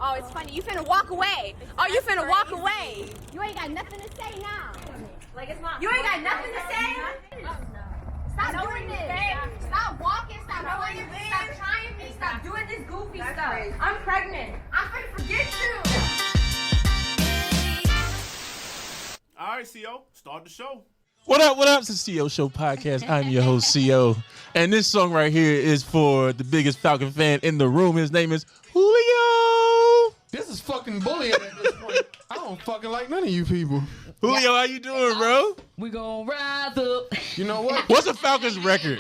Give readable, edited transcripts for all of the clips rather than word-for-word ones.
Oh, it's funny. You finna walk away. Oh, you finna walk away. You ain't got nothing to say now. Like it's not. You ain't got nothing to say. Stop doing this. Stop walking. Stop doing this. Stop trying me. Stop doing this goofy stuff. Crazy. I'm pregnant. I'm finna forget you. All right, CO, start the show. What up? It's the CO Show Podcast. I'm your host, CO. And this song right here is for the biggest Falcon fan in the room. His name is Julio. This is fucking bullying at this point. I don't fucking like none of you people. Julio, how you doing, bro? We gonna rise up. You know what? What's the Falcons record?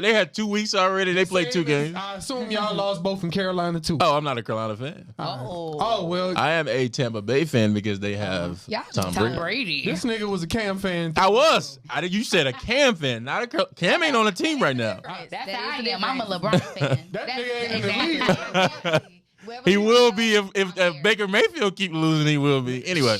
They had 2 weeks already. They played 2 games. I assume y'all lost both from Carolina, too. Oh, I'm not a Carolina fan. Oh, well. I am a Tampa Bay fan because they have Tom Brady. This nigga was a Cam fan. I was. You said a Cam fan, not a Cam ain't on the team right now. That's how I am. I'm a LeBron fan. That nigga ain't in the league. He will be if Baker Mayfield keep losing. He will be anyway.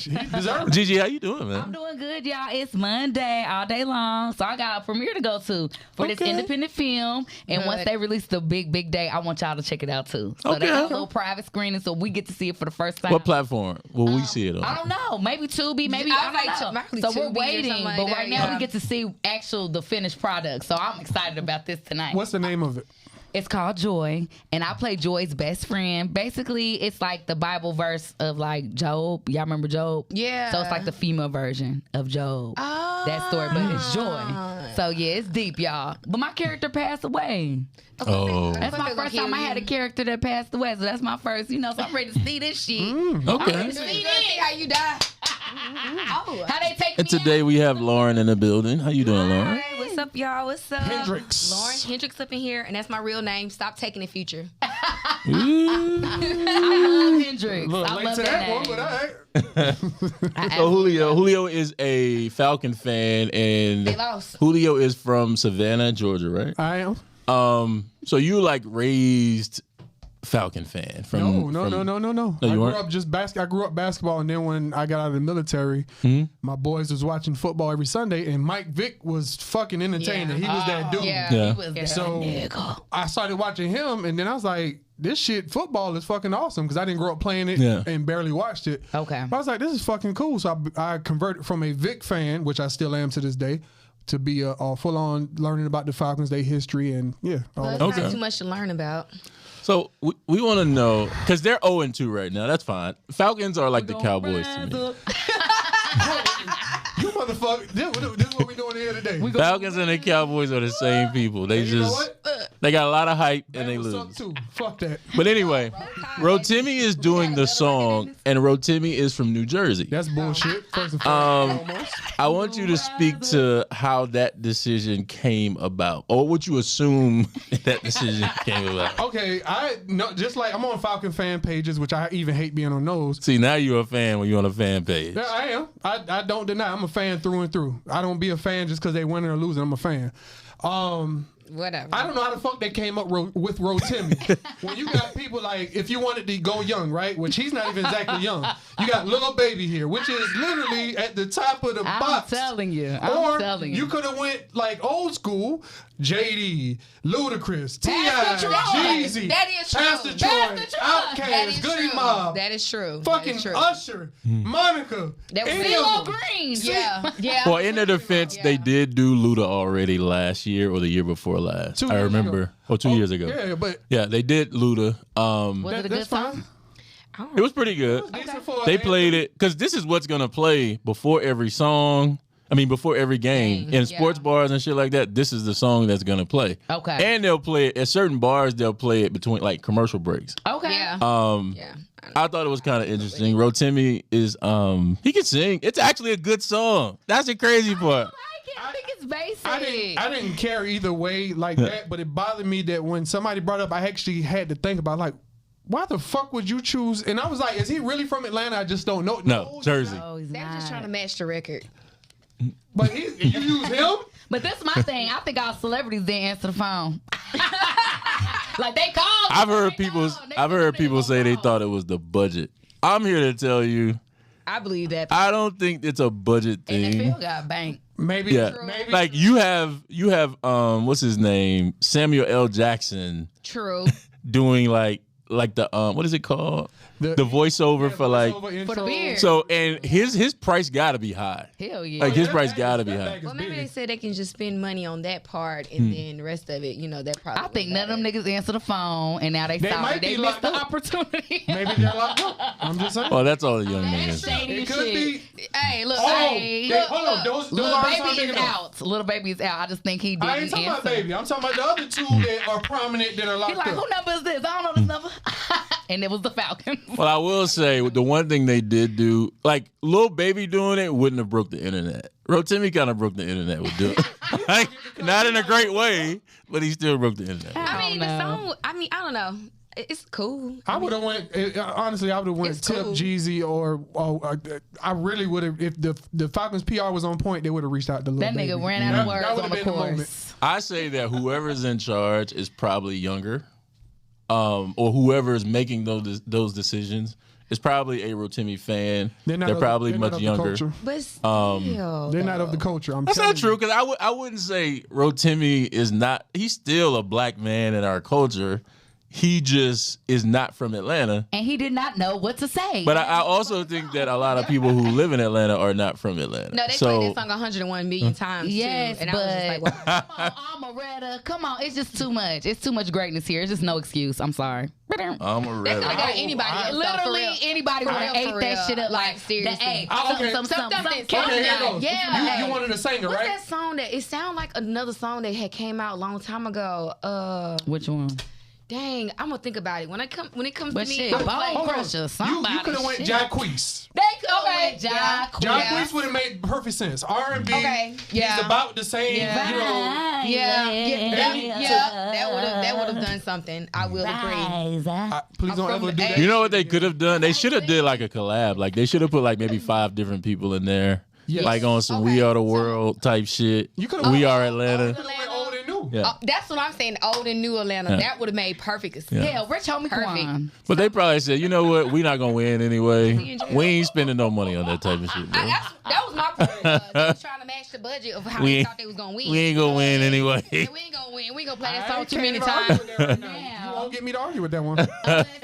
Gigi, how you doing, man? I'm doing good, y'all. It's Monday all day long, so I got a premiere to go to for this independent film. And once they release the big day, I want y'all to check it out too. So they have a little private screening, so we get to see it for the first time. What platform will we see it on? I don't know. Maybe Tubi. Maybe I don't know. So we're waiting, but right now we get to see the finished product. So I'm excited about this tonight. What's the name of it? It's called Joy, and I play Joy's best friend. Basically, it's like the Bible verse of like Job. Y'all remember Job? Yeah. So it's like the female version of Job. Oh. That story, but it's Joy. So yeah, it's deep, y'all. But my character passed away. Oh. That's my first time I had a character that passed away. So that's my first, so I'm ready to see this shit. Okay. See how you die. How they take And me today we have Lauren in the building. How you doing, Lauren? Hey, what's up, y'all? What's up? Hendrix. Lauren Hendrix up in here, and that's my real name. Stop taking the future. I love Hendrix. Look, I late love to that one, name. but all right. So Julio is a Falcon fan, and They lost. Julio is from Savannah, Georgia, right? I am. So you like raised Falcon fan from No. No, I you grew weren't? up I grew up basketball, and then when I got out of the military, my boys was watching football every Sunday, and Mike Vick was fucking entertaining. Yeah. He was that dude. Yeah. Yeah. He was that So nigga. I started watching him, and then I was like, this shit, football is fucking awesome, because I didn't grow up playing it and barely watched it. Okay. But I was like, this is fucking cool. So I converted from a Vic fan, which I still am to this day, to be a full-on learning about the Falcons, their history, and all Well, that. it's Okay. not too much to learn about. So we want to know, because they're 0-2 right now. That's fine. Falcons are like the Cowboys to me. You motherfucker, this is what we doing here today. Falcons and the Cowboys are the same people. They You know just what? they got a lot of hype and they What's up, lose. too? Fuck that. But anyway, Rotimi is doing the song, and Rotimi is from New Jersey. That's bullshit. First and foremost. I want you to speak to how that decision came about, or what you assume that decision came about. Okay, I know. Just like I'm on Falcon fan pages, which I even hate being on those. See, now you're a fan when you're on a fan page. Yeah, I am. I don't deny. I'm a fan through and through. I don't be a fan just because they winning or losing. I'm a fan. Whatever. I don't know how the fuck they came up with Rotimi. When you got people like, if you wanted to go young, right? Which he's not even exactly young. You got Lil Baby here, which is literally at the top of the box. I'm telling you. Or you could have went like old school, JD, Ludacris, Pastor T.I., Troy. Jeezy, That is true. Pastor Troy, Pastor Troy. That Outkast, is Goody true. Mob, That is true. fucking That is true. Usher, Monica, That was any CeeLo of them. Green. Yeah. Well, in their defense, they did do Luda already last year or the year before last. 2 I years remember. ago. Oh, 2 years ago. Yeah, but Yeah, they did Luda. Was it a good that's song? fine. It was pretty good. Decent for They an played it because this is what's gonna play before every song. I mean, before every game in sports bars and shit like that. This is the song that's gonna play. Okay. And they'll play it at certain bars. They'll play it between like commercial breaks. Okay. Yeah. Yeah. I thought it was kind of interesting. Rotimi is he can sing. It's actually a good song. That's the crazy part. I think it's basic. I didn't care either way like that, but it bothered me that when somebody brought up, I actually had to think about like, why the fuck would you choose? And I was like, is he really from Atlanta? I just don't know. No, Jersey. Oh, he's They were just not. trying to match the record. But you use him? But that's my thing. I think our celebrities didn't answer the phone. Like they called. I've heard people say they thought it was the budget. I'm here to tell you, I believe that. I don't think it's a budget thing. NFL got banked. Maybe. Yeah, Maybe. like you have what's his name, Samuel L. Jackson True. doing like like the what is it called? The voiceover for like. For the beard. So and his price gotta be high. Hell yeah. Like his price gotta be high. Well, maybe they said they can just spend money on that part and then the rest of it, that probably. I think none of them niggas answer the phone, and now they They sorry. might They be missed the locked up. opportunity. Maybe they're locked up. I'm just saying. Well, that's all the young niggas. Shady It as could shit. be. Hey, look. Oh, hey, they- look, hold on. look. Those Little artists baby aren't big is enough. out. Little baby is out. I just think he didn't I ain't talking about answer. baby. I'm talking about the other two that are prominent that are He locked like, up. who number is this? I don't know this number. And it was the Falcons. Well, I will say the one thing they did do, like Lil Baby doing it, wouldn't have broke the internet. Rotimi kind of broke the internet with doing it. Like, not in a great way, but he still broke the internet. I mean, the song. I don't know. It's cool. I would have went. Honestly, I would have went It's Tip, cool. Jeezy, or I really would have. If the Falcons PR was on point, they would have reached out to Lil That Baby. nigga ran out of That words would've on the been moment. course. I say that whoever's in charge is probably younger, or whoever is making those decisions is probably a Rotimi fan. They're of the- probably they're not much of the younger. culture. But still, They're not of the culture. That's not true because I wouldn't say Rotimi is not. He's still a black man in our culture. He just is not from Atlanta. And he did not know what to say. But I also think that a lot of people who live in Atlanta are not from Atlanta. No, they played that song 101 million times. Yes, too, and I was just like, but wow. come on, Amaretta. Come on. It's just too much. It's too much greatness here. It's just no excuse. I'm sorry. I'm a They could have red. got anybody else. though, for Literally real. anybody would For have real, ate for that real. shit up. Like, seriously. Hey, Oh, okay. Something. Okay, here it goes. Yeah. You wanted a singer, What's right? that song that it sounded like another song that had came out a long time ago? Which one? Dang, I'm gonna think about it when it comes But to me. shit, I'm Bone like, Hold on. Crusher, You somebody. could have went shit. Jacquees. they could Okay, yeah. Jacquees would have made perfect sense. R&B. Okay, yeah. He's about the same. Yeah. You know. That would have done something. I will agree. Please don't I'm from ever do the that. You know what they could have done? They should have did like a collab. Like they should have put like maybe 5 different people in there. Yes. Like on some We Are the World type shit. You could've- We Are Atlanta. Could've went old and new. Yeah. That's what I'm saying. Old and new Atlanta. Yeah. That would have made perfect sense. Yeah. Hell, Rich Homie Perfect. Quan. But they probably said, you know what? We're not gonna win anyway. We ain't spending no money on that type of shit, bro. That was my point. They was trying to match the budget of how We they ain't- thought they was gonna win. We ain't gonna win anyway. Yeah, we ain't gonna win. We ain't gonna play that I song ain't too many can't even times. argue with that right now. You won't get me to argue with that one.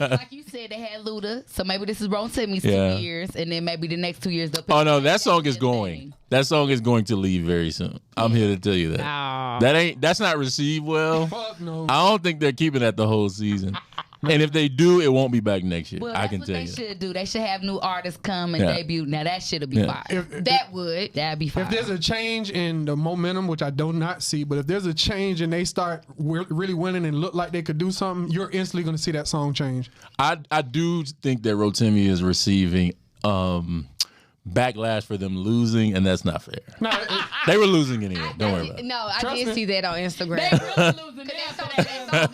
Like you said, they had Luda. So maybe this is Rotimi's Yeah. 2 years. And then maybe the next 2 years they'll pick Oh no, up that song is thing. going. That song is going to leave very soon. I'm here to tell you that. That's not received well. Fuck no. I don't think they're keeping that the whole season. And if they do, it won't be back next year. Well, I that's can what tell they you. that. should do. They should have new artists come and Yeah. debut. Now that shit'll be Yeah. fire. That would. That'd be fire. If there's a change in the momentum, which I do not see, but if there's a change and they start really winning and look like they could do something, you're instantly going to see that song change. I do think that Rotimi is receiving backlash for them losing, and that's not fair. No, They were losing anyway. Don't worry about it. No, I Trust did me. see that on Instagram. They really losing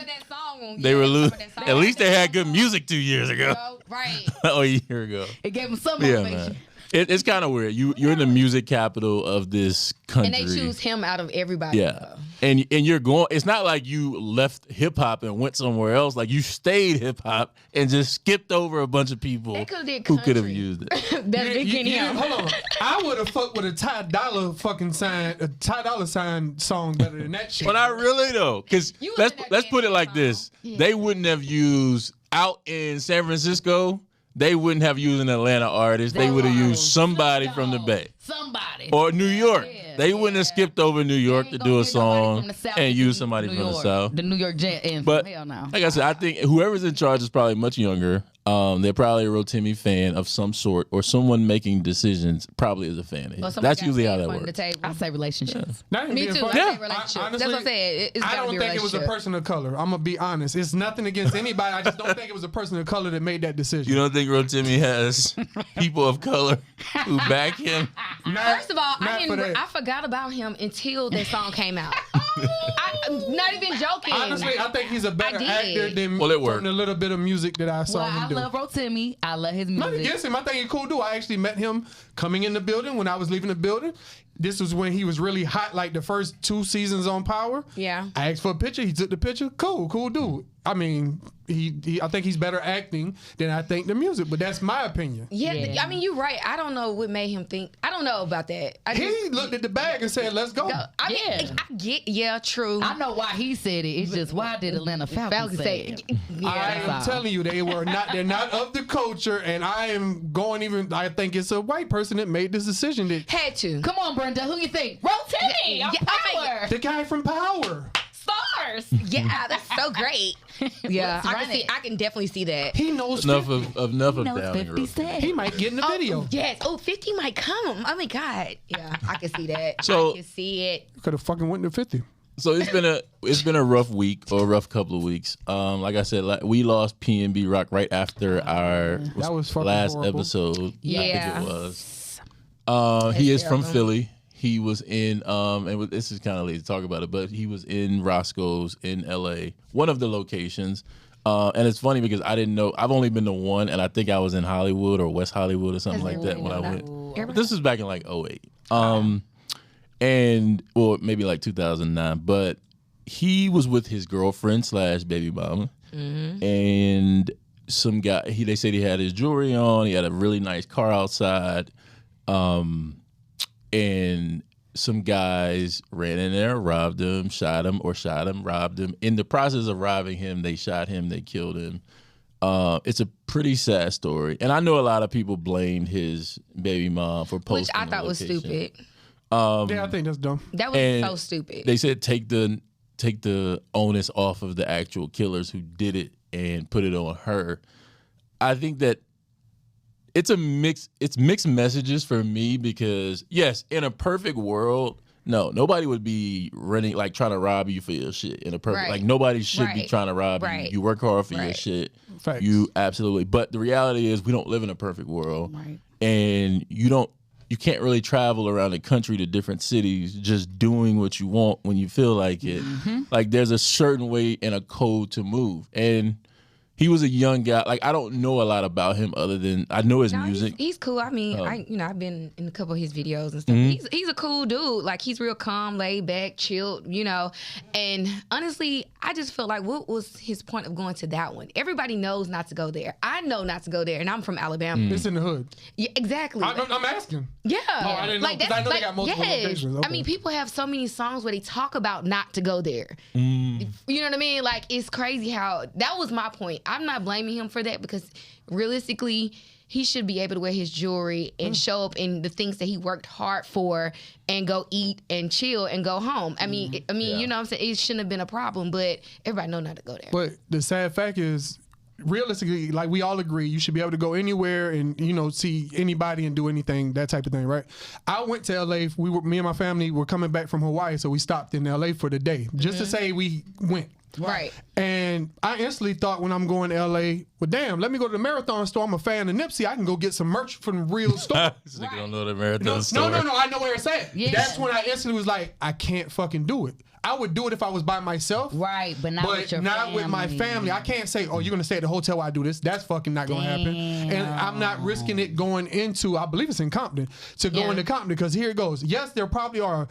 that song. They were losing. that song. At least they had good music 2 years ago. Right. or a year ago. It gave them some Yeah, motivation. man. It's kind of weird. You're in the music capital of this country. And they choose him out of everybody. Yeah. And you're going, it's not like you left hip hop and went somewhere else. Like you stayed hip hop and just skipped over a bunch of people They could've did who could have country. used it. That's Big Kenny Hill. Hold on. I would have fucked with a Ty Dolla sign song better than that shit. But not really though. Because You was let's in that let's put it band like song. this. They wouldn't have used out in San Francisco, they wouldn't have used an Atlanta artist. They would have used somebody from the Bay. Somebody. Or New York. Yeah. They wouldn't have skipped over New York to Ain't do gonna a get nobody song from the South and to use do somebody New from the York. South. The New York Jet anthem. But Hell no. like I said, I think whoever's in charge is probably much younger. They're probably a Rotimi fan of some sort, or someone making decisions probably is a fan of his. Or somebody That's got usually how paid that for on the works. table. I say relationships. Not even Me being too. funny. I Yeah. say relationship. Honestly, That's what I said. It's I gotta don't be a think it was a relationship. person of color. I'm gonna be honest. It's nothing against anybody. I just don't think it was a person of color that made that decision. You don't think Rotimi has people of color who back him? First of all, Not for that. I forgot about him until that song came out. I'm not even joking. Honestly, I think he's a better I did. actor than Well, it worked. certain a little bit of music that I saw Well, him I do. love Rotimi. I love his Not music. against him. I think he's cool dude. I actually met him coming in the building when I was leaving the building. This was when he was really hot, like the first 2 seasons on Power. Yeah. I asked for a picture. He took the picture. Cool dude. I mean, he I think he's better acting than I think the music, but that's my opinion. Yeah, Yeah. I mean, you're right. I don't know what made him think. I don't know about that. I just, He looked at the bag and said, "Let's go." I mean, Yeah. I get, yeah, true. I know why he said it. It's just why did Atlanta Falcons say it? I am telling you, they're not of the culture, and I think it's a white person that made this decision. That Had to. Come on, Brenda. Who you think? Rotimi. Power. the guy from Power. Stars. Yeah, that's so great. Yeah, I can definitely see that. He knows Enough of Downing 50 Road. Cent. He might get in the video. Yes. Oh, 50 might come. Oh my God. Yeah, I can see that. So- I can see it. Could have fucking went to 50. So it's been a rough week or a rough couple of weeks. Like I said, we lost PNB Rock right after our That was fucking last horrible. episode. Yeah. I think it was. He is from Philly. He was in and this is kind of late to talk about it, but he was in Roscoe's in LA, one of the locations. And it's funny because I didn't know. I've only been to one, and I think I was in Hollywood or West Hollywood or something like that when I went. But this was back in like 08. And or maybe like 2009. But he was with his girlfriend / baby mama, and some guy. They said he had his jewelry on. He had a really nice car outside. And some guys ran in there, robbed him, robbed him. In the process of robbing him, they shot him, they killed him. It's a pretty sad story. And I know a lot of people blamed his baby mom for posting Which I thought was location. stupid. Yeah, I think that's dumb. That was And so stupid. They said take the onus off of the actual killers who did it and put it on her. I think that it's mixed messages for me because yes, in a perfect world, no, nobody would be running like trying to rob you for your shit. In a perfect Right. like nobody should be Right. trying to rob you. Right. You work hard for your Right. shit. Facts. You absolutely. But the reality is we don't live in a perfect world. Right. And you can't really travel around the country to different cities just doing what you want when you feel like it. Like there's a certain way and a code to move. And he was a young guy. Like I don't know a lot about him other than I know his No, music. He's cool. I mean, I've been in a couple of his videos and stuff. He's a cool dude. Like he's real calm, laid back, chilled, And honestly, I just feel like what was his point of going to that one? Everybody knows not to go there. I know not to go there, and I'm from Alabama. It's in the hood. Yeah, exactly. I'm asking. Yeah. Oh, I didn't know, 'cause I know they got multiple locations. Okay. I mean, people have so many songs where they talk about not to go there. You know what I mean? Like, it's crazy how that was my point. I'm not blaming him for that because realistically, he should be able to wear his jewelry and show up in the things that he worked hard for and go eat and chill and go home. I mean, you know what I'm saying? It shouldn't have been a problem, but everybody know not to go there. But the sad fact is, realistically, like we all agree, you should be able to go anywhere and see anybody and do anything, that type of thing, right? I went to LA. Me and my family were coming back from Hawaii, so we stopped in LA for the day just to say we went. Right. And I instantly thought when I'm going to LA, well, damn, let me go to the Marathon store. I'm a fan of Nipsey. I can go get some merch from the real store. This nigga don't know the Marathon store. No. I know where it's at. Yeah. That's when I instantly was like, I can't fucking do it. I would do it if I was by myself. Right, but not with your family. with my family. I can't say, oh, you're going to stay at the hotel while I do this. That's fucking not going to happen. And I'm not risking it going into, I believe it's in Compton, to go into Compton because here it goes. Yes, there probably are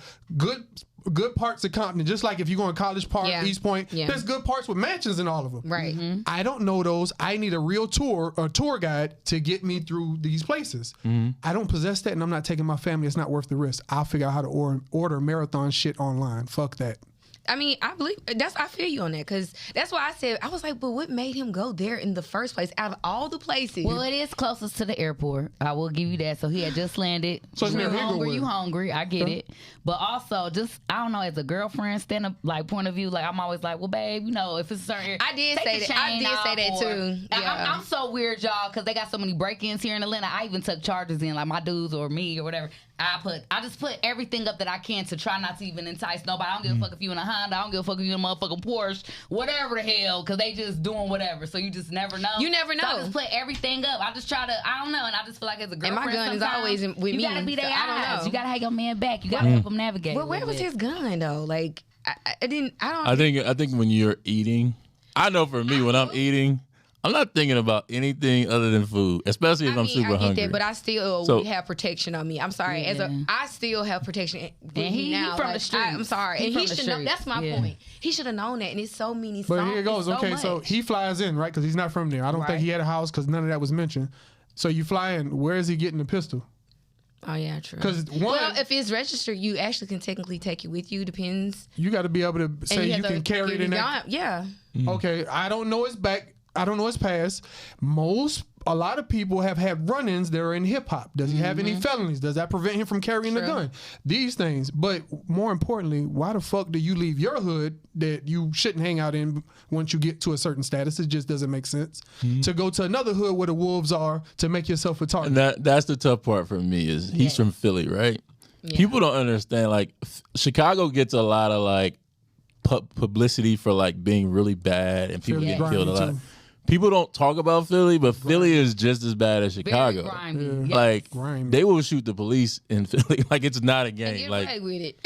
good parts of Compton, just like if you go in College Park, East Point, there's good parts with mansions in all of them. Right. I don't know those. I need a real tour guide to get me through these places. I don't possess that, and I'm not taking my family. It's not worth the risk. I'll figure out how to order Marathon shit online. Fuck that. I mean, I feel you on that because that's why I said, I was like, but what made him go there in the first place out of all the places? Well, it is closest to the airport. I will give you that. So he had just landed. So it's near Inglewood. You hungry. I get it. But also, just, I don't know, as a girlfriend stand-up point of view, like I'm always like, well, babe, if it's a certain... I did say that too. Yeah. I'm so weird, y'all, because they got so many break-ins here in Atlanta. I even took charges in, like my dudes or me or whatever. I just put everything up that I can to try not to even entice nobody. I don't give a fuck if you in a Honda. I don't give a fuck if you in a motherfucking Porsche. Whatever the hell, because they just doing whatever. So you just never know. You never know. So I just put everything up. I just try to, I don't know. And I just feel like as a girlfriend, And my gun is always with me. You gotta be their so I don't eyes. know. You gotta have your man back. You gotta help him navigate. Well, where was his gun though? Like, I don't. I think when you're eating, I know for me when I'm eating, I'm not thinking about anything other than food, especially if I'm super I get hungry. that, but I still have protection on me. I'm sorry. Yeah. I still have protection. And he now. from the streets. I'm sorry. He And from he the should know. streets. That's my Yeah. point. He should have known that. And it's so many songs. But here it goes. It's Okay, so much. he flies in, right? Because he's not from there. I don't think he had a house because none of that was mentioned. So you fly in. Where is he getting the pistol? Oh yeah, true. Because well, if it's registered, you actually can technically take it with you. Depends. you got to be able to say you can carry it in that. Yeah. Okay, I don't know it's back. I don't know it's past. A lot of people have had run-ins that are in hip hop. Does he have any felonies? Does that prevent him from carrying a gun? These things. But more importantly, why the fuck do you leave your hood that you shouldn't hang out in once you get to a certain status? It just doesn't make sense. To go to another hood where the wolves are to make yourself a target. And that's the tough part for me is he's from Philly, right? Yeah. People don't understand. Like Chicago gets a lot of like publicity for like being really bad and people get killed a lot. People don't talk about Philly, but Philly is just as bad as Chicago. Like they will shoot the police in Philly, like it's not a game. Like with it.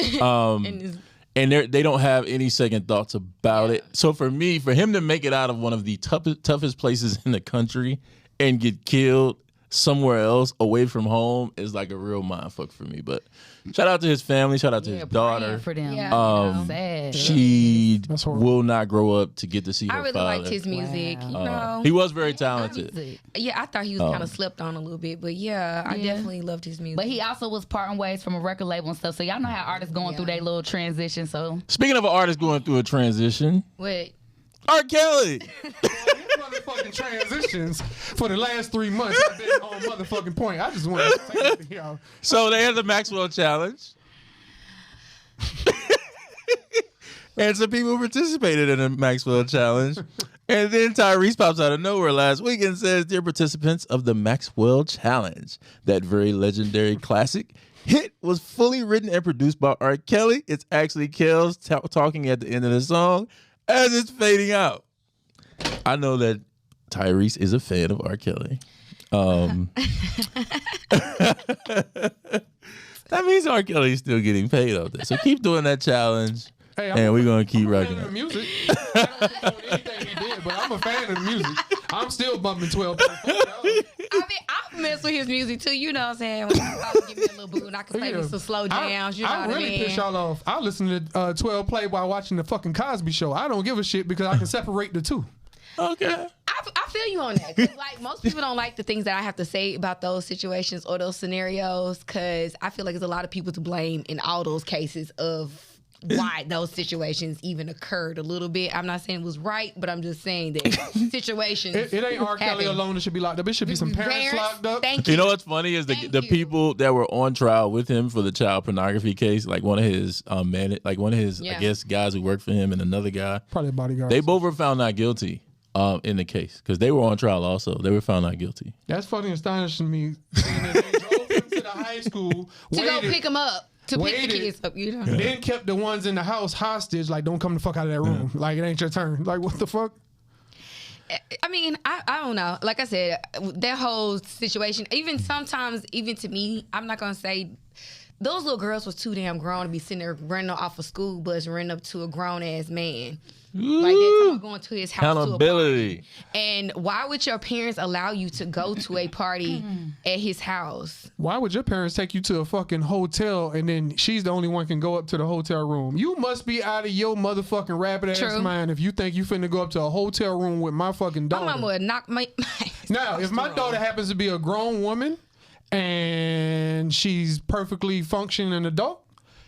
And they don't have any second thoughts about it. So for him to make it out of one of the toughest places in the country and get killed somewhere else away from home is like a real mindfuck for me. But shout out to his family. Shout out to his daughter. For them. Sad. She will not grow up to get to see her father. I really liked his music. You know, he was very talented. I thought he was kind of slept on a little bit, but I definitely loved his music. But he also was parting ways from a record label and stuff. So y'all know how artists going through their little transition. So speaking of an artist going through a transition, what? R. Kelly. Motherfucking transitions for the last 3 months have been on motherfucking point. I just want to say that, y'all. So they had the Maxwell Challenge. And some people participated in the Maxwell Challenge. And then Tyrese pops out of nowhere last week and says, "Dear participants of the Maxwell Challenge, that very legendary classic hit was fully written and produced by R. Kelly. It's actually Kells talking at the end of the song as it's fading out." I know that Tyrese is a fan of R. Kelly. That means R. Kelly's still getting paid out there. So keep doing that challenge. And we're going to keep rocking it. Music. I don't know anything he did, but I'm a fan of the music. I'm still bumping 12. I mean, I mess with his music too. You know what I'm saying? When you give me a little boo and I can play me some slow jams. You know what I mean? Piss y'all off. I listen to 12 play while watching the fucking Cosby Show. I don't give a shit because I can separate the two. Okay. I feel you on that. 'Cause, like, most people don't like the things that I have to say about those situations or those scenarios because I feel like there's a lot of people to blame in all those cases of why those situations even occurred a little bit. I'm not saying it was right, but I'm just saying that situations. It ain't R. Kelly alone that should be locked up. It should be some parents locked up. Thank you. You know what's funny is the people that were on trial with him for the child pornography case, like one of his I guess guys who worked for him and another guy, probably a bodyguard. They both were found not guilty in the case because they were on trial also. They were found not guilty. That's fucking astonishing me. Seeing that they drove him to the high school to go pick him up. To pick the kids up, you know. Then kept the ones in the house hostage, like, don't come the fuck out of that room. Like, it ain't your turn. Like, what the fuck? I mean, I don't know. Like I said, that whole situation, even sometimes, even to me, I'm not going to say, those little girls was too damn grown to be sitting there running off a school bus, running up to a grown-ass man. Like that, going to his house. Accountability. To a party. And why would your parents allow you to go to a party at his house? Why would your parents take you to a fucking hotel and then she's the only one can go up to the hotel room? You must be out of your motherfucking rabbit ass mind if you think you finna go up to a hotel room with my fucking daughter. My mama would knock my Now, if my daughter happens to be a grown woman and she's perfectly functioning an adult,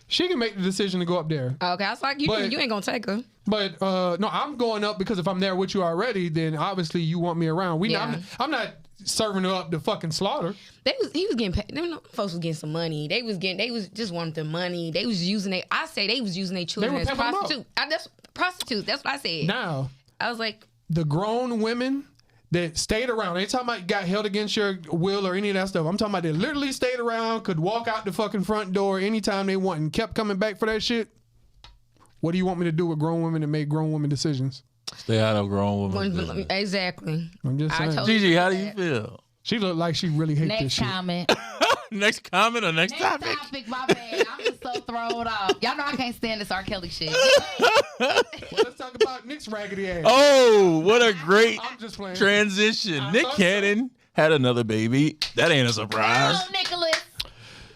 she can make the decision to go up there. Okay, I was like, you ain't gonna take her. But no, I'm going up because if I'm there with you already, then obviously you want me around. I'm not serving her up to fucking slaughter. He was getting paid. Them folks was getting some money. They was just wanting the money. They was using they was using their children as prostitutes. That's prostitutes. That's what I said. Now I was like, the grown women that stayed around. Ain't talking about got held against your will or any of that stuff. I'm talking about they literally stayed around, could walk out the fucking front door anytime they want and kept coming back for that shit. What do you want me to do with grown women that make grown women decisions? Stay out of grown women. Exactly. I'm just saying. Gigi, how do you feel? She looked like she really hates this shit. Next comment. Next comment or next topic? Next topic, my bad. I'm just so thrown off. Y'all know I can't stand this R. Kelly shit. Well, let's talk about Nick's raggedy ass. Oh, what a great I'm transition. Nick Cannon had another baby. That ain't a surprise. Oh, Nicholas.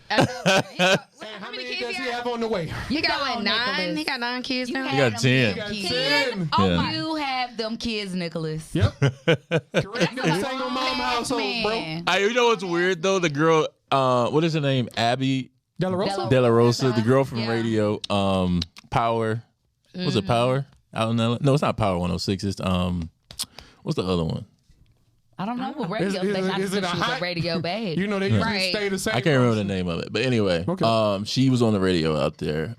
How many kids does he have on the way? You got like 9. He got 9 kids now. He got 10. He got 10. Oh, you have them kids, Nicholas. Yep. Correct. This ain't no mom household, bro. You know what's weird though? The girl what is her name? Abby De La Rosa? De La Rosa, the girl from Yeah. Radio. Power. Was it Power? Out in LA? No, it's not Power 106. It's what's the other one? I don't know what radio Is- station. I is just it thought a she was hot- a radio babe. You know, they usually Right. stay the same. I can't remember the name of it, but anyway, Okay. she was on the radio out there.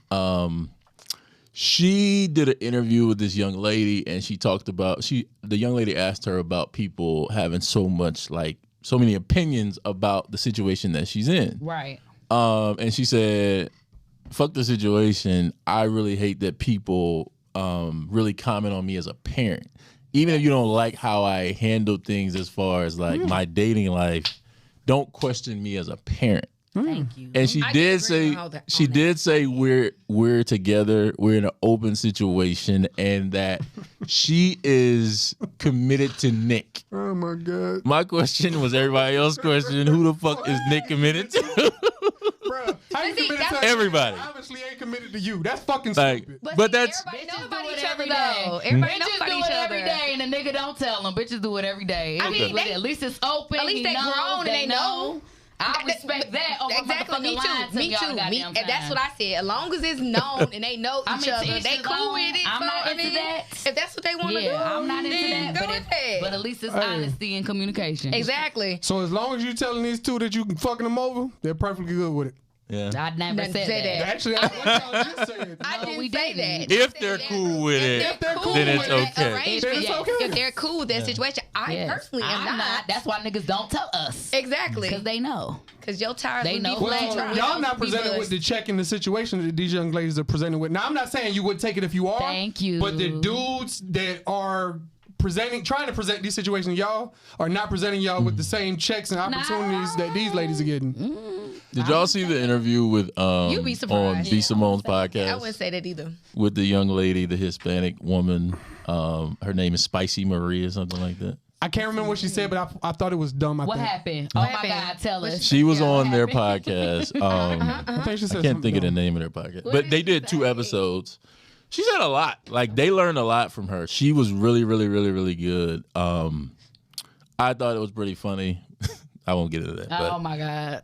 She did an interview with this young lady, and she talked about the young lady asked her about people having so many opinions about the situation that she's in. Right. And she said, "Fuck the situation. I really hate that people really comment on me as a parent, even if you don't like how I handle things as far as like my dating life. Don't question me as a parent." Thank you. And she I did did agree say on that- she on did say we're together, we're in an open situation, and that she is committed to Nick. Oh my God. My question was everybody else's question: who the fuck is Nick committed to? Bruh, how you See, committed that's- to Everybody. Obviously ain't committed to you. That's fucking Like, stupid. but that's everybody Bitches know about do it each other every day. though. Everybody know Bitches about do each it other every day, and the nigga don't tell them. Bitches do it every day. I mean, At least it's open. at least he they knows, grown and they know. I respect that. Over Exactly. Me motherfucking too. lying to Me y'all too. goddamn And that's time. what I said. As long as it's known and they know I each mean, to other, each they his cool own. with it. I'm so, not I into mean, that. if that's what they want to do, Yeah, I'm not into then that. Go ahead. But at least it's Hey. honesty and communication. Exactly. So as long as you telling these two that you can fucking them over, they're perfectly good with it. yeah. I never Didn't said say that. that. Actually, that's what y'all just said. I didn't we say didn't. that. If they're cool with it, If they're cool then it's with that okay. arrangement, Then it's yes. okay. If they're cool with that situation, I Yes. personally am I'm not. That's why niggas don't tell us. Exactly. Because they know. Because your tires They would know be who flat. they your try. windows Y'all would not be presented with bust. the check in the situation that these young ladies are presented with. Now, I'm not saying you would take it if you are. Thank you. But the dudes that are trying to present these situations, y'all are not presenting y'all with the same checks and opportunities that these ladies are getting. Did y'all see the interview with You'd be on surprised. B Simone's I podcast wouldn't say that either. with the young lady, the Hispanic woman? Her name is Spicy Marie or something like that. I can't remember what she said, but I thought it was dumb. I What think. happened? Oh happened? my God, tell us. She was on their happened? podcast. I think she said I can't something think of the dumb. name of their podcast, but they did 2 episodes. She said a lot. Like they learned a lot from her. She was really, really, really, really good. I thought it was pretty funny. I won't get into that. But, Oh my God.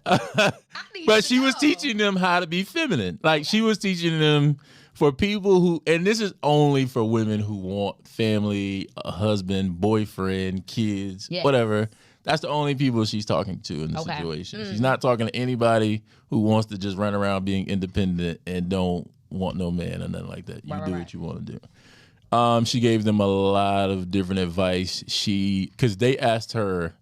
but she was teaching them how to be feminine. Like she was teaching them for people who, and this is only for women who want family, a husband, boyfriend, kids, Yeah. whatever. That's the only people she's talking to in the Okay. situation. She's not talking to anybody who wants to just run around being independent and don't want no man or nothing like that. You Right, do right. what you want to do. She gave them a lot of different advice. Because they asked her,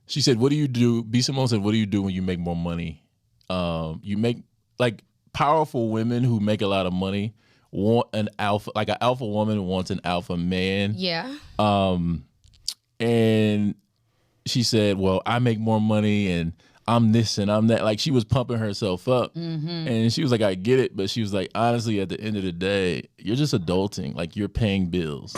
she said, "What do you do?" B. Simone said, "What do you do when you make more money?" You make like powerful women who make a lot of money want an alpha, like an alpha woman wants an alpha man. Yeah. And she said, "Well, I make more money and I'm this and I'm that." Like she was pumping herself up, and she was like, "I get it," but she was like, "Honestly, at the end of the day, you're just adulting. Like you're paying bills."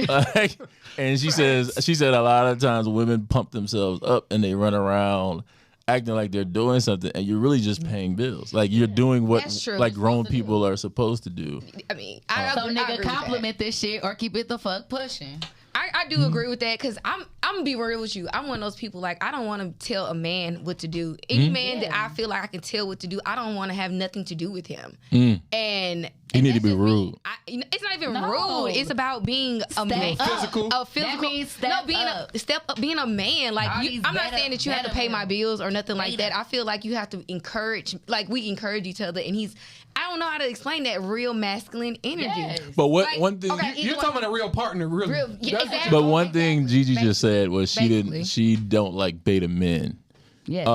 Like, and she said a lot of times women pump themselves up and they run around acting like they're doing something, and you're really just paying bills. Like you're doing what That's true. like grown people are supposed to do. I mean, I So agree nigga, with that. compliment this shit or keep it the fuck pushing. I do agree with that because I'm gonna be real with you. I'm one of those people like I don't want to tell a man what to do. Any man that I feel like I can tell what to do, I don't want to have nothing to do with him. And You need to that's be just me. rude. It's not even No. rude. It's about being a man. Physical. A physical. That means step no, being up. a step up, being a man. Like All you, these I'm not better- saying that you have to better pay my men. bills or nothing like Later. that. I feel like you have to encourage. Like we encourage each other, and I don't know how to explain that real masculine energy. Yes. But what Like, one thing okay, You're either talking about a real partner, really. Real- yeah, That's- exactly. But one thing Gigi just said was Basically. she don't like beta men. Yes.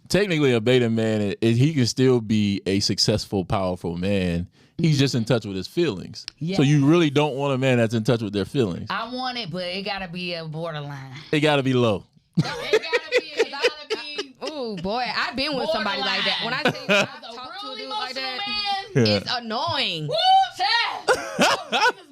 Technically, a beta man, he can still be a successful, powerful man. He's just in touch with his feelings. Yeah. So you really don't want a man that's in touch with their feelings. I want it, but it gotta be a borderline. It got to be low. It gotta be. Oh boy, I've been with somebody like that. When I say I talk to a dude like that, it's annoing.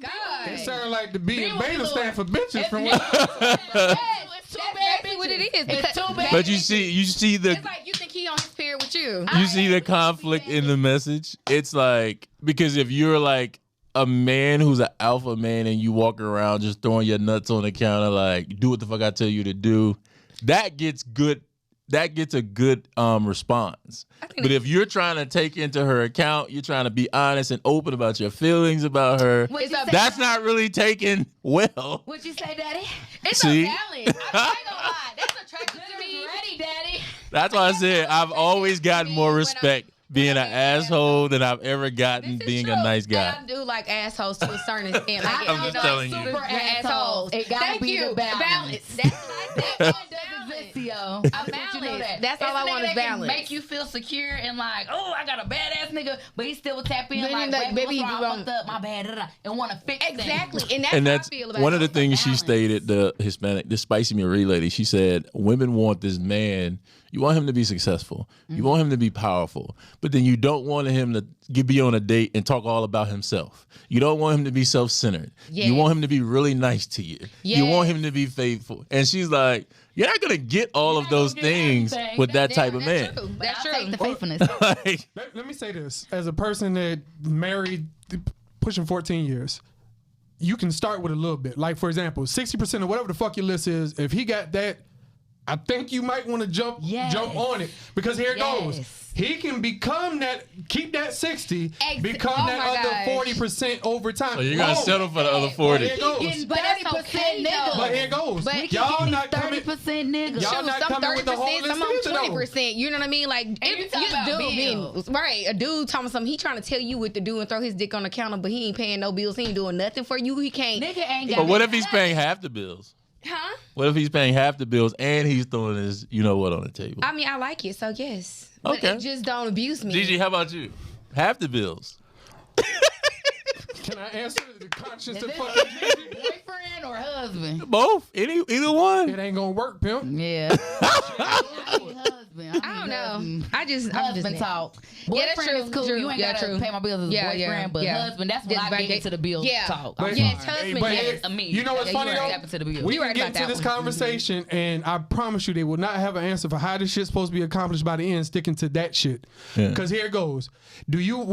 God. It sounds like the B and Be with beta Lord. stand for bitches from what It's too That's bad exactly what it is. It's because- too bad. But you see the It's like you think he on his period with you. you see the conflict in the message. It's like because if you're like a man who's an alpha man and you walk around just throwing your nuts on the counter like do what the fuck I tell you to do, that gets good. That gets a good response. But if you're trying to take into her account, you're trying to be honest and open about your feelings about her, that's not really taken well. What'd you say, Daddy? It's See? a balance. I'm not gonna lie. That's attractive to me. Ready, Daddy. That's why I said I've always gotten more respect being an asshole than I've ever gotten being a nice guy. I do like assholes to a certain extent. Like, I'm just telling you. Super assholes. It gotta Thank be you. the balance. That's what I said. Yo, A balance. That's all I want is balance. Make you feel secure and like, oh, I got a badass nigga, but he still will tap in Then like, like, baby, baby, what's you wrong? I wrong. fucked up, my bad, and want to fix Exactly. things. And That's how I feel about one of the it. things she balance. stated, the Hispanic, the Spicy Marie lady. She said, women want this man. You want him to be successful. You want him to be powerful. But then you don't want him to be on a date and talk all about himself. You don't want him to be self-centered. Yes. You want him to be really nice to you. You want Yes. him to be faithful. And she's like, you're not going to get all of those things everything. with that type of That's man. true. But That's I'll true. take the faithfulness. Like, Let me say this. As a person that married pushing 14 years, you can start with a little bit. Like, for example, 60% of whatever the fuck your list is, if he got that, I think you might want to jump on it. Because here it goes. Yes. He can become that, keep that 60, become oh that my other gosh. 40% over time. so you're going to Boom. settle for the other But 40. here it goes. Getting But that's 30% okay, though. nigga. But here it goes. But Y'all not coming. 30% nigga. Y'all Shoot, not some coming with the whole 30%, list some either, though. on 20%. You know what I mean? Like, you if talking you about dude, right? A dude talking something, he trying to tell you what to do and throw his dick on the counter, but he ain't paying no bills. He ain't doing nothing for you. He can't. Nigga ain't got But what no if he's money. paying half the bills? Huh? What if he's paying half the bills and he's throwing his, you know what, on the table? I mean, I like it, so yes. But Okay. it just don't abuse me. Gigi, how about you? Half the bills. Can I answer the conscience of Is fucking Gigi? boyfriend or husband? Both. Either one. It ain't gonna work, pimp. Yeah. Husband. I don't know. I'm just Husband talk. Boyfriend that's true, is cool. true. You ain't Yeah, gotta true. pay my bills as a Yeah, boyfriend, yeah, but yeah. husband, that's when Just I back get it- into the bills yeah. talk. But- I'm Yes, sorry. husband, but yes. here- Me. you know what's Yeah, funny you right. though? Tap into the bills. We You can right get about into that this one. conversation, and I promise you, they will not have an answer for how this shit's supposed to be accomplished by the end. Sticking to that shit, because here it goes. Do you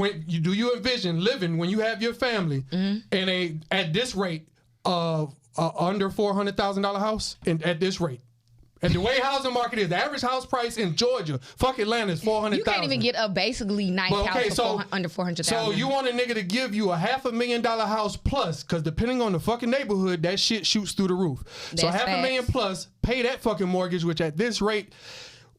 envision living when you have your family in at this rate of under $400,000 house, and at this rate? And the way housing market is, the average house price in Georgia, fuck Atlanta, is $400,000. You can't even get a basically nice But house okay, for so under $400,000. So you want a nigga to give you a $500,000 house plus, because depending on the fucking neighborhood, that shit shoots through the roof. So That's $500,000 facts. plus, pay that fucking mortgage, which at this rate,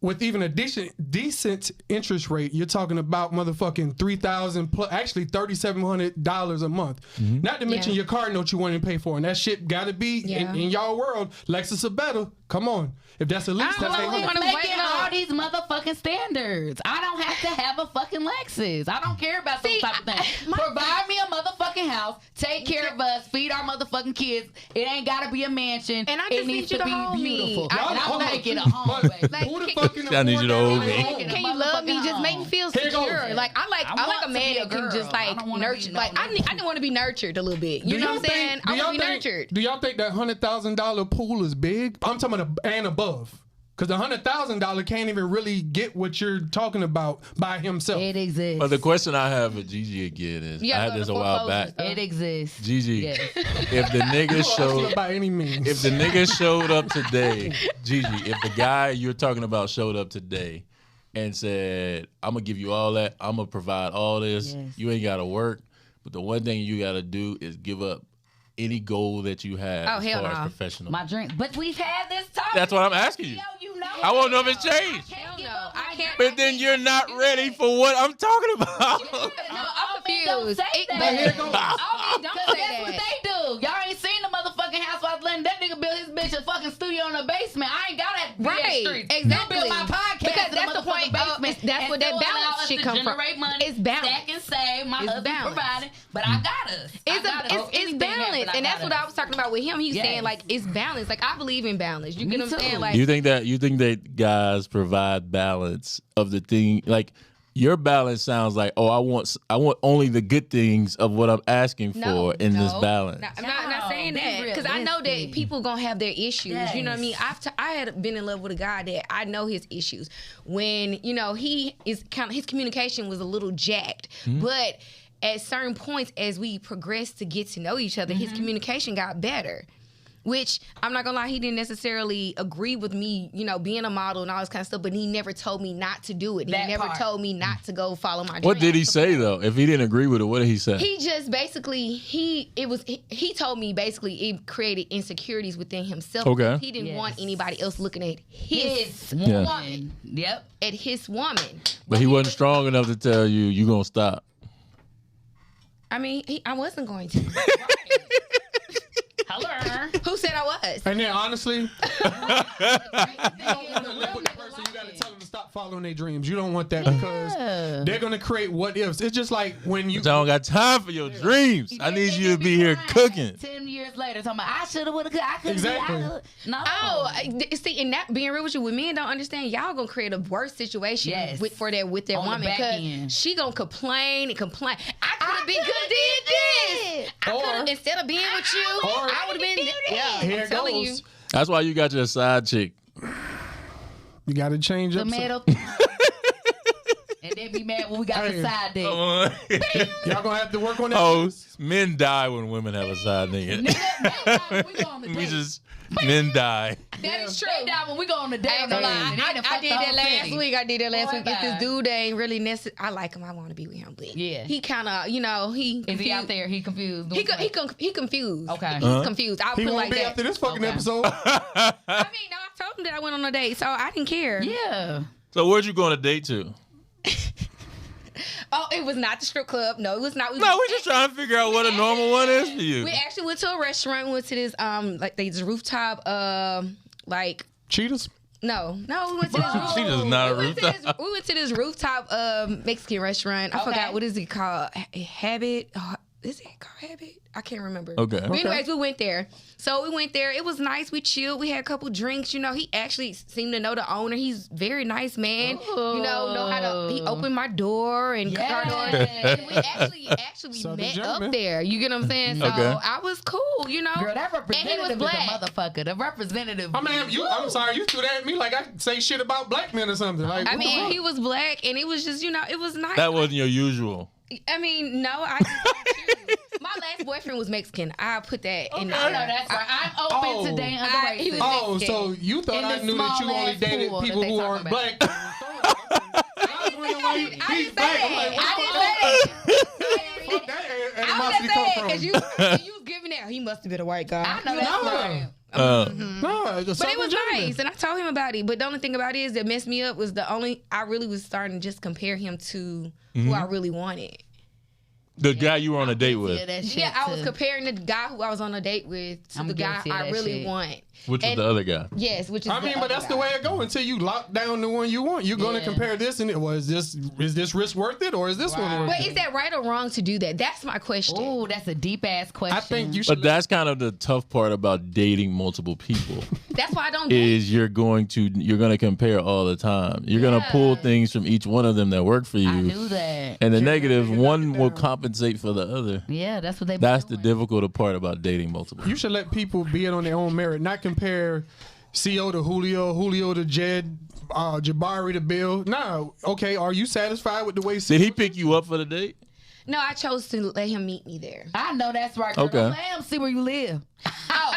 with even a decent interest rate, you're talking about motherfucking $3,000 plus, actually $3,700 a month. Not to mention Yeah. your car note you want to pay for, and that shit got to be Yeah. in y'all world. Lexus or better. Come on, if that's the least, I that's don't know, $800. wanna Making wait all on- these motherfucking standards. I don't have to have a fucking Lexus. I don't care about those See, type of things. Provide me a motherfucking house. Take care of us. Feed our motherfucking kids. It ain't gotta be a mansion. And I it just needs need you to to be hold me. beautiful. I- And I'll hold on. make it a home, But baby. Like, who the can- fucking I need you to hold afford me. that home? Can you love me? Just make me feel Here it goes. secure. Like I like I want a to man be a that can girl. just I like don't wanna be nurture. no Like I nigga. want to be nurtured a little bit. You Do know y'all what I'm saying? think- I do want to be y'all think- nurtured. Do y'all think that $100,000 pool is big? I'm talking about and above. Because the $100,000 can't even really get what you're talking about by himself. It exists. But the question I have with Gigi again is, Yeah, I had go this to a while foreclosures, back. It exists. Gigi, Yes. if the nigga showed, by any means. if the nigga showed up today, Gigi, if the guy you're talking about showed up today and said, I'm gonna give you all that, I'm gonna provide all this, Yes. you ain't gotta work, but the one thing you gotta do is give up any goal that you have Oh, as hell far no. as professional. My drink. But we've had this talk. That's what I'm asking you. You know I wanna know if it's changed. Hell no, I can't. But then you're not ready for what I'm talking about. No, I'm Don't confused. say It- that. but here it goes. Don't Don't say that's what that. they do. Y'all ain't seen the motherfucking housewives letting that nigga build his bitch a fucking studio in the basement. I ain't got that Right, streets. exactly. You build my podcast Because in that's the motherfucking point. basement. That's and where that still allow balance us shit to come from. generate money, It's balance. stack and save. My It's husband balance. providing, but I got us. It's balance, and that's what I was talking about with him. He's Yes. saying like it's balance. Like I believe in balance. You get what I'm too. saying? Like You think that guys provide balance of the thing? Like your balance sounds like, oh, I want only the good things of what I'm asking for in this balance. No, I'm not saying No, that be because I know that realistic. people gonna have their issues. You know what I mean? Yes. I had been in love with a guy that I know his issues. When he is his communication was a little jacked, but at certain points as we progressed to get to know each other, his communication got better. which I'm not gonna lie, he didn't necessarily agree with me, you know, being a model and all this kind of stuff, but he never told me not to do it. That He never part. told me not to go follow my dreams. What did he say though? If he didn't agree with it, what did he say? He just basically he told me basically it created insecurities within himself. Okay. Because he didn't want anybody else looking at his Yeah. woman. Yep. At his woman. But he wasn't strong enough to tell you gonna stop. I mean, I wasn't going to. Hello. Who said I was? And then honestly, you gotta tell them to stop following their dreams. You don't want that because they're gonna create what ifs. It's just like when you I don't got time for your dreams. I need you to be here cooking. 10 years later, talking about I should have, would have, I could have. Exactly. No. Oh, see, and that being real with you, when men don't understand, y'all gonna create a worse situation Yes. with their On the woman back because end. she gonna complain and complain. I could have been good, did this. I Or- could have instead of being with you, Or- I would have been. Yeah, Here I'm it telling goes. you. That's why you got your side chick. You gotta change up. Tomato. And then be mad when we got Hey. the side dick. Y'all gonna have to work on that. Oh, men die when women have a side nigga. Nigga, we go on the We date. just men die. That is true. They die when we go on the date. I ain't gonna lie. And they done I fucked did the that whole last city. week. I did that last Boy, week. If this bye. dude ain't really necessary, I like him. I want to be with him. But Yeah. he kind of, you know, he Is he out there? He confused. He confused. Okay. He's confused. I'll He put it won't like be that. after this fucking Okay. episode. I mean, no, I told him that I went on a date, so I didn't care. Yeah. So where'd you go on a date to? Oh, it was not the strip club. No, it was not. No, we're just trying to figure out what a normal one is for you. We actually went to a restaurant. We went to this like this rooftop like Cheetahs. no, we went to this rooftop. She just not a We rooftop. went to this rooftop Mexican restaurant. I Okay. forgot what is it called. Habit. Is it called Habit? I can't remember. Okay. But anyways, we went there. So we went there. It was nice. We chilled. We had a couple drinks. You know, he actually seemed to know the owner. He's a very nice man. You know how to. He opened my door and cut our door. And we actually Southern met gentleman. up there. You get what I'm saying? So Okay. I was cool. You know. Girl, that and he was representative is a black. motherfucker. The representative. I mean, I'm sorry, you threw that at me like I say shit about black men or something. Like, I what the mean, fuck? he was black, and it was just, you know, it was nice. That wasn't your usual. I mean, no, I just choose. My last boyfriend was Mexican. I put that in I know that's right. I'm open to dating other he races. was- Oh, Mexican. so you thought In I the knew that you small only ass dated pool that people they who talking aren't about. black? I was wondering why he's black. I'm like, I what didn't the say fuck that I animosity was come just from? saying, because you was giving that. He must have been a white guy. I know that's right. No, it's a But it was Southern gentleman. nice, and I told him about it. But the only thing about it is that messed me up was I really was starting to just compare him to who I really wanted. The guy you were on a date Yeah, with. that shit Yeah, I was too. comparing the guy who I was on a date with to I'm the guy guilty of I that really shit. want. Which was And- the other guy? Yes, which is I mean, but that's the way it goes until you lock down the one you want. You're going to Yeah. compare this and is this risk worth it or is this one worth But it? is that right or wrong to do that? That's my question. Oh, that's a deep ass question. I think you should. But that's kind of the tough part about dating multiple people That's why I don't date. is you're going to compare all the time. You're going to pull things from each one of them that work for I you. knew that. And the negative, knock it one will down. compensate for the other. Yeah, that's what they. That's the difficult part about dating multiple. You should let people be it on their own merit, not compare CO to Julio to Jed, Jabari to Bill. No, okay. Are you satisfied with the way? Did he pick you up for the date? No, I chose to let him meet me there. I know that's right. Girl. Okay. Don't let him see where you live. Oh,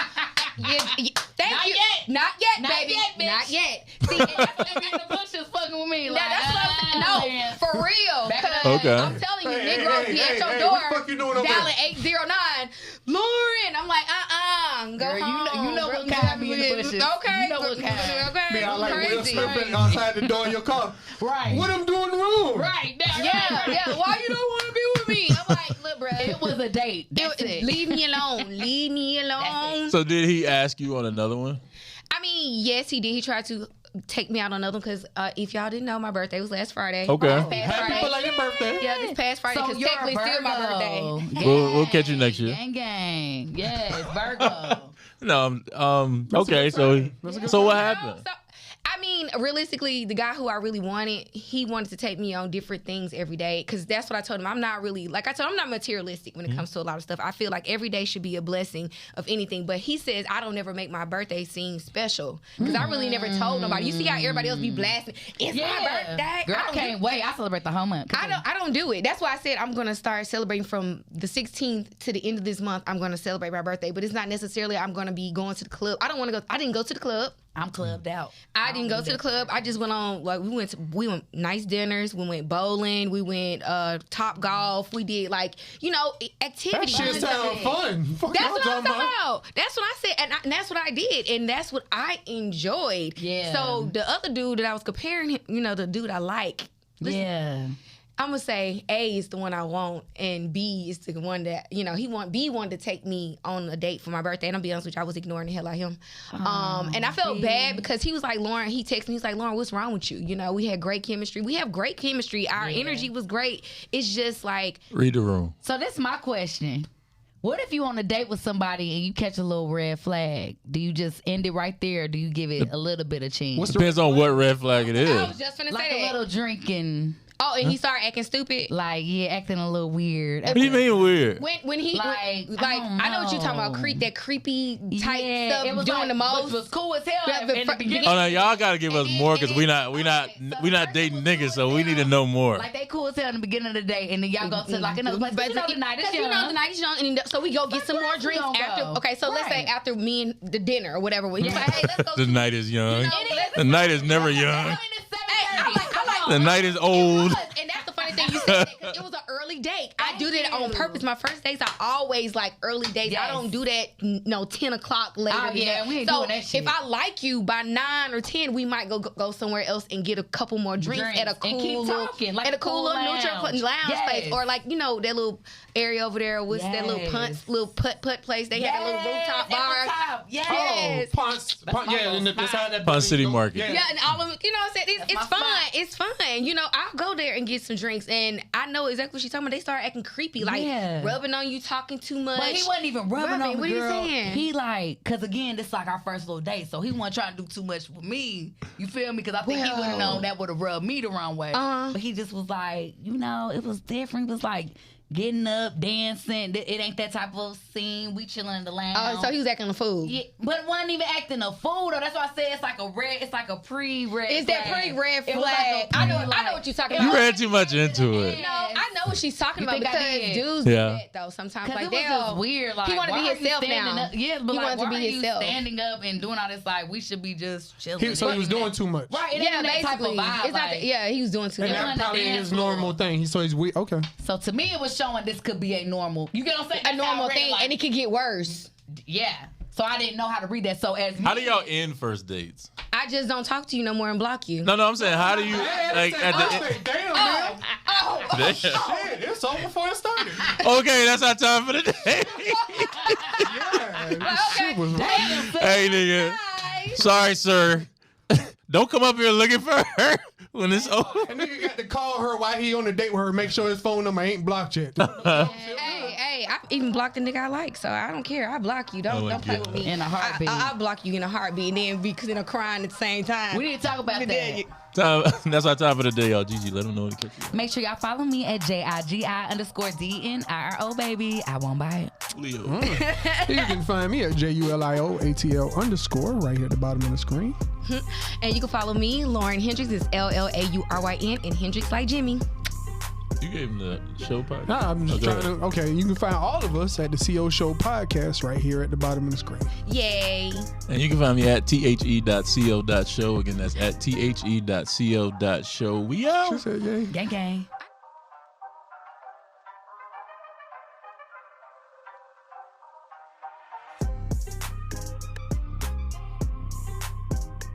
thank Not you. yet. Not yet, Not baby. yet, bitch. Not yet. See, the bush is fucking with me. Now, that's what I'm, no, for real. Back 'cause up. Okay. I'm telling you, Hey, Negroes hey, be hey, at your hey, door, what the fuck you doing over dialing there? 809, Lauren. I'm like, go Girl, home. you know Bro, what kind be in the bushes. Okay. You know what kind. Okay. Me, I like Will crazy. Smith outside the door of your car. Right. What I'm doing wrong? Right. Now, Yeah. Why you don't want to be with me? I'm like, look, bro. It was a date. That's it. Leave me alone. Leave me alone. So did he ask you on another one? I mean, yes, he did. He tried to take me out on another one because if y'all didn't know, my birthday was last Friday. Okay. This past Happy Friday. belated birthday. Yeah, this past Friday So because you're a technically still my Virgo. birthday. We'll catch you next year. Gang, gang. Yes, Virgo. No. Okay. So what happened? So, I mean, mean, realistically, the guy who I really wanted, he wanted to take me on different things every day. Because that's what I told him. I'm not really, like I told him, I'm not materialistic when it comes to a lot of stuff. I feel like every day should be a blessing of anything. But he says, I don't ever make my birthday seem special. Because I really never told nobody. You see how everybody else be blasting, it's my birthday. Girl, I can't wait. I celebrate the whole month. I don't do it. That's why I said I'm going to start celebrating from the 16th to the end of this month. I'm going to celebrate my birthday. But it's not necessarily I'm going to be going to the club. I didn't go to the club. I'm clubbed out. I didn't go to the club. I just went on, like, we went nice dinners. We went bowling. We went Top Golf. We did, like, activities. That shit sound fun. That's what I'm talking about. That's what I said, and that's what I did, and that's what I enjoyed. Yeah. So the other dude that I was comparing him, the dude I like. Listen, Yeah. I'm gonna say A is the one I want, and B is the one that B wanted to take me on a date for my birthday. And I'll be honest with you, I was ignoring the hell out of him. And I felt bad because he was like, Lauren. He texted me. He's like, Lauren, what's wrong with you? We had great chemistry. We have great chemistry. Our energy was great. It's just like Read the room. So this is my question. What if you on a date with somebody and you catch a little red flag? Do you just end it right there, or do you give it a little bit of chance? Depends on what red flag it I is. was just gonna Like say a that. little drinking, And he started acting stupid. like acting a little weird. What do you mean weird? When he Like, I know what you're talking about. That creepy type stuff. it was doing like, the most. which was cool as hell Yeah, in but the for- beginning. Oh no, y'all gotta give us more because we not dating niggas, so we need to know more. Like they cool as hell in the beginning of the day, and then y'all go to like another place. But the night is Because young. the night is young, and so we go get some where more else we drinks gonna after. go? Okay, so let's say Right. after me and the dinner or whatever. He's like, hey, let's go. The night is young. let's- The night is never young. I mean, it's 7:30. I like The night is old. And that's the funny thing you said that, 'cause it was an early date. I do that on purpose. My first dates are always like early dates. I Yes. don't do that 10 o'clock later. Oh, than yeah, that. we ain't so doing that shit. if I like you by 9 or 10, we might go somewhere else and get a couple more drinks at a And cool keep little, talking, like at a a cool cool little neutral lounge. lounge place, Yes. or like that little area over there. What's that little putt place? They had a little rooftop bar. Yes. Yes. Ponce, in the beside that Ponce City building. Market. Yeah, and all of it, what I'm saying? It's my fun. spot. It's fun. I'll go there and get some drinks, and I know exactly what she's talking about. They start acting creepy, like Yeah. rubbing on you, talking too much. But he wasn't even rubbing on the What are you girl. saying? He cause again, this like our first little date, so he wasn't trying to do too much with me. You feel me? Because I think he would have known that would have rubbed me the wrong way. But he just was like, it was different. It was like getting up, dancing. It ain't that type of scene. We chilling in the lounge. So he was acting a fool. Yeah, but it wasn't even acting a fool though. That's why I said it's like a pre-red. It's that pre-red It was like flag. a I know pre-like- what you're talking You about. read too much into it. I know what she's talking You about think I because did? dudes do Yeah. that though sometimes. Cause Like it was they'll just weird. Like, he want to why be are you himself standing now. Up? Yeah, but he like, wanted to why be are you himself. standing up and doing all this? Like, we should be just chilling. So he was doing too much. Right, it Yeah, ain't that type of basically. vibe. It's not. Like, He was doing too And much. that on the probably ain't dance his normal thing. So he's weird. Okay. So to me, it was showing this could be a normal. You get what I'm saying? A That's how I normal read it, thing, like, and it could get worse. yeah. So I didn't know how to read that. So as How do y'all end first dates? I just don't talk to you no more and block you. No, I'm saying how do you like at the Damn, man. Damn. Shit, it's over before it started. Okay, that's our time for the day. Yeah, this shit was Hey nigga. Sorry, sir. Don't come up here looking for her when it's over. And nigga got to call her while he on a date with her, make sure his phone number ain't blocked yet. Hey, I even blocked the nigga I like, so I don't care. I block you. Don't play with me. In a heartbeat. I'll block you in a heartbeat, and then because in a crying at the same time. we need to talk about that. That's our time for the day, y'all. Gigi, let them know to catch you. Make sure y'all follow me at JIGI_DNIRO, baby. I won't buy it. Leo. You can find me at JULIOATL_ right here at the bottom of the screen. And you can follow me, Lauren Hendricks. It's LLAURYN, and Hendricks like Jimmy. You gave him the show part. Nah, I'm just trying to. Okay, you can find all of us at the CO Show podcast right here at the bottom of the screen. Yay. And you can find me at the.co.show. Again, that's at the.co.show. We out. She said, "Yay." Gang, gang.